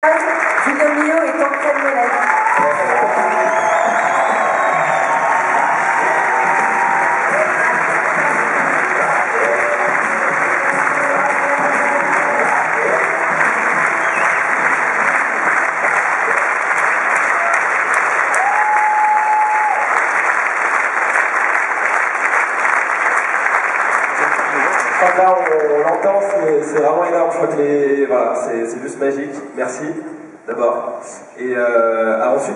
Julien Millot et Tancred Mollet. Là, on l'entend, c'est vraiment énorme. Je crois que voilà, c'est juste magique. Merci d'abord. Et ensuite,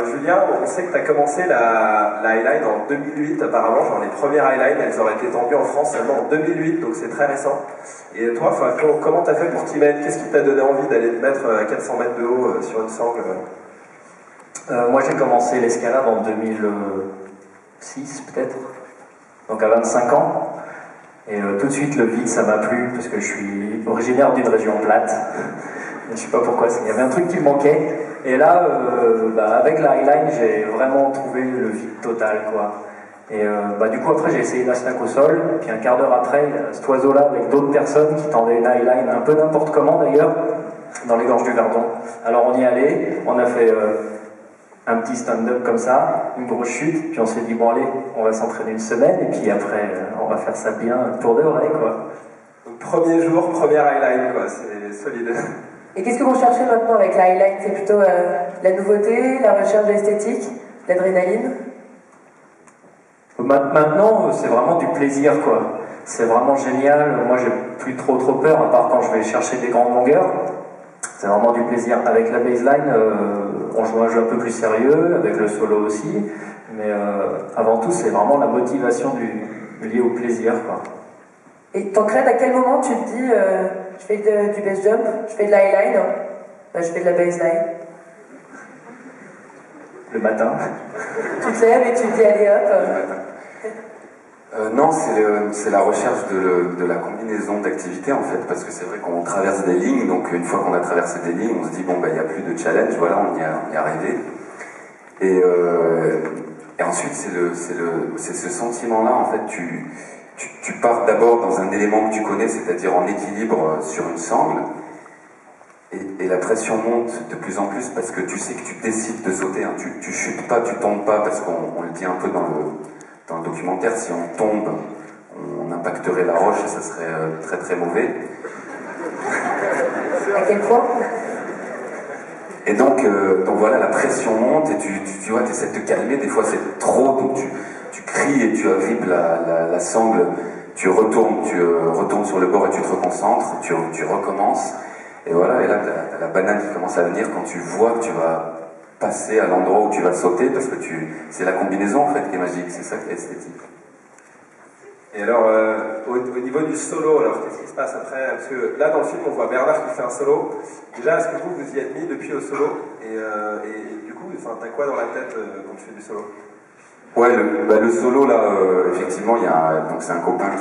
Julien, on sait que tu as commencé la highline en 2008 apparemment. Genre les premières highlines, elles auraient été tendues en France seulement en 2008, donc c'est très récent. Et toi, comment tu as fait pour t'y mettre? Qu'est-ce qui t'a donné envie d'aller te mettre à 400 mètres de haut sur une sangle? Moi, j'ai commencé l'escalade en 2006 peut-être, donc à 25 ans. Et tout de suite, le vide, ça m'a plu, parce que je suis originaire d'une région plate. Je ne sais pas pourquoi, il y avait un truc qui me manquait. Et là, avec la highline, j'ai vraiment trouvé le vide total, quoi. Et du coup, après, j'ai essayé la snack au sol. Puis un quart d'heure après, il y a cet oiseau-là avec d'autres personnes qui tendaient une highline, un peu n'importe comment d'ailleurs, dans les gorges du Verdon. Alors on y allait, on a fait un petit stand-up comme ça, une grosse chute, puis on s'est dit, bon allez, on va s'entraîner une semaine, et puis après, on va faire ça bien pour de vrai, quoi. Donc, premier jour, première highline, quoi, c'est solide. Et qu'est-ce que vous cherchez maintenant avec la highline? C'est plutôt la nouveauté, la recherche d'esthétique, l'adrénaline? Maintenant, c'est vraiment du plaisir, quoi. C'est vraiment génial. Moi, j'ai plus trop peur, à part quand je vais chercher des grandes longueurs. C'est vraiment du plaisir. Avec la baseline, on joue un jeu un peu plus sérieux, avec le solo aussi, mais avant tout, c'est vraiment la motivation liée au plaisir, quoi. Et Tancred, à quel moment tu te dis je fais du base jump, je fais de la highline, je fais de la baseline? Le matin. Tu te lèves et tu te dis allez hop. Non, c'est la recherche de la combinaison d'activités en fait, parce que c'est vrai qu'on traverse des lignes, donc une fois qu'on a traversé des lignes, on se dit bon il n'y a plus de challenge, voilà, on y est arrivé. Et ensuite c'est ce sentiment-là, en fait, tu pars d'abord dans un élément que tu connais, c'est-à-dire en équilibre sur une sangle, et la pression monte de plus en plus parce que tu sais que tu décides de sauter, hein. Tu chutes pas, tu tombes pas, parce qu'on le dit un peu dans le documentaire, si on tombe, on impacterait la roche et ça serait très très mauvais. À quel point? Et donc voilà, la pression monte et tu vois, tu essaies de te calmer, des fois c'est trop, donc tu cries et tu agrippes la sangle, tu retournes sur le bord et tu te reconcentres, tu recommences, et voilà, et là t'as la banane qui commence à venir quand tu vois que tu vas passer à l'endroit où tu vas sauter, parce que c'est la combinaison en fait qui est magique, c'est ça qui est esthétique. Et alors, au niveau du solo, alors qu'est-ce qui se passe après? Parce que là, dans le film, on voit Bernard qui fait un solo. Déjà, est-ce que vous y êtes mis depuis le solo? Et du coup, t'as quoi dans la tête quand tu fais du solo? Ouais, le solo, là, effectivement, donc c'est un copain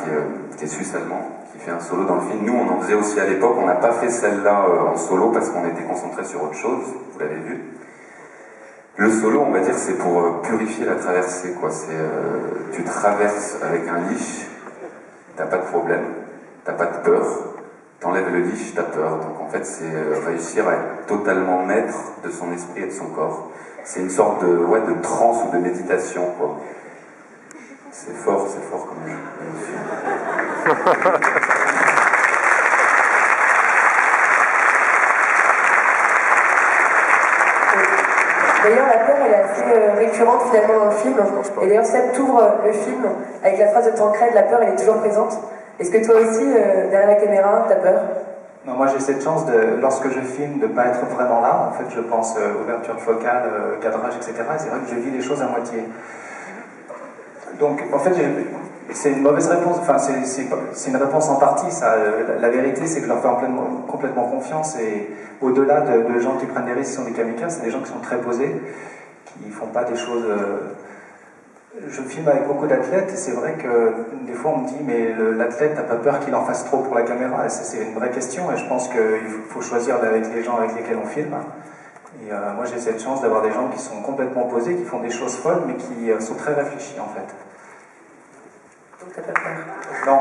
qui est suisse-allemand, qui fait un solo dans le film. Nous, on en faisait aussi à l'époque. On n'a pas fait celle-là en solo parce qu'on était concentré sur autre chose, vous l'avez vu. Le solo, on va dire, c'est pour purifier la traversée, quoi. Tu traverses avec un leash, t'as pas de problème, t'as pas de peur, t'enlèves le leash, t'as peur. Donc en fait, c'est réussir à être totalement maître de son esprit et de son corps. C'est une sorte de transe ou de méditation, quoi. C'est fort comme même. D'ailleurs, la peur, elle est assez récurrente finalement dans le film. Et d'ailleurs, Seb t'ouvre le film avec la phrase de Tancred, la peur, elle est toujours présente. Est-ce que toi aussi, derrière la caméra, t'as peur? Non, moi j'ai cette chance, lorsque je filme, de ne pas être vraiment là. En fait, je pense ouverture focale, cadrage, etc. Et c'est vrai que je vis les choses à moitié. Donc, en fait, c'est une mauvaise réponse. Enfin, c'est une réponse en partie, ça. La vérité, c'est que je leur fais complètement confiance. Et au-delà de gens qui prennent des risques, qui sont des kamikazes, c'est des gens qui sont très posés, qui font pas des choses... Je filme avec beaucoup d'athlètes et c'est vrai que des fois on me dit mais l'athlète n'a pas peur qu'il en fasse trop pour la caméra, et c'est une vraie question, et je pense qu'il faut choisir avec les gens avec lesquels on filme. Et moi j'ai cette chance d'avoir des gens qui sont complètement posés, qui font des choses folles mais qui sont très réfléchis en fait. Donc t'as pas peur? Non.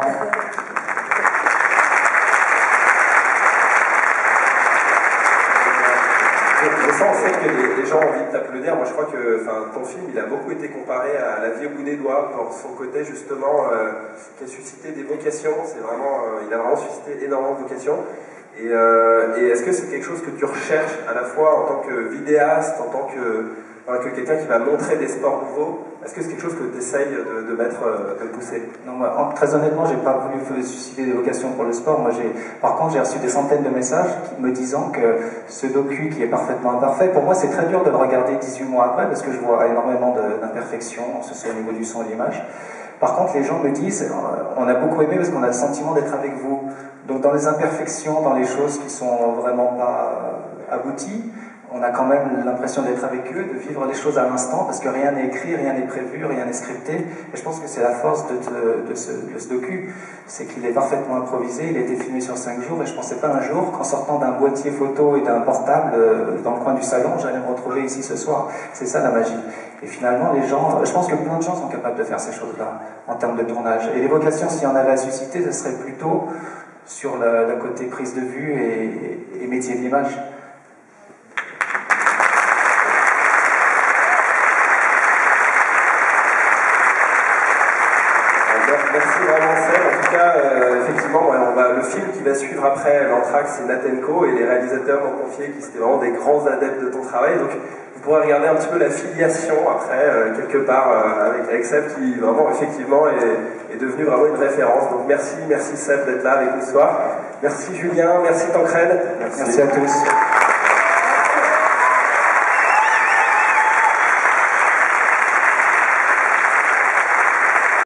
Et ça, on sait que les gens ont envie de t'applaudir. Moi, je crois que ton film, il a beaucoup été comparé à La vie au bout des doigts, pour son côté, justement, qui a suscité des vocations. C'est vraiment, il a vraiment suscité énormément de vocations. Et est-ce que c'est quelque chose que tu recherches à la fois en tant que vidéaste, en tant que quelqu'un qui va montrer des sports nouveaux? Est-ce que c'est quelque chose que tu essayes de pousser? Non, moi, très honnêtement, j'ai pas voulu susciter des vocations pour le sport. Par contre, j'ai reçu des centaines de messages me disant que ce docu, qui est parfaitement imparfait, pour moi, c'est très dur de le regarder 18 mois après, parce que je vois énormément d'imperfections, que ce soit au niveau du son et l'image. Par contre, les gens me disent, on a beaucoup aimé parce qu'on a le sentiment d'être avec vous. Donc, dans les imperfections, dans les choses qui sont vraiment pas abouties, on a quand même l'impression d'être avec eux, de vivre les choses à l'instant, parce que rien n'est écrit, rien n'est prévu, rien n'est scripté. Et je pense que c'est la force de ce docu, c'est qu'il est parfaitement improvisé, il a été filmé sur 5 jours, et je ne pensais pas un jour qu'en sortant d'un boîtier photo et d'un portable dans le coin du salon, j'allais me retrouver ici ce soir. C'est ça la magie. Et finalement, les gens, je pense que plein de gens sont capables de faire ces choses-là, en termes de tournage. Et l'évocation, s'il y en avait à susciter, ce serait plutôt sur le côté prise de vue et métier de l'image. Merci vraiment Seb. En tout cas, effectivement, le film qui va suivre après l'Anthrax, c'est Natenko, et les réalisateurs m'ont confié qu'ils étaient vraiment des grands adeptes de ton travail. Donc vous pourrez regarder un petit peu la filiation après, quelque part, avec Seb, qui vraiment, effectivement, est devenu vraiment une référence. Donc merci Seb d'être là avec nous ce soir. Merci Julien, merci Tancred. Merci à tous.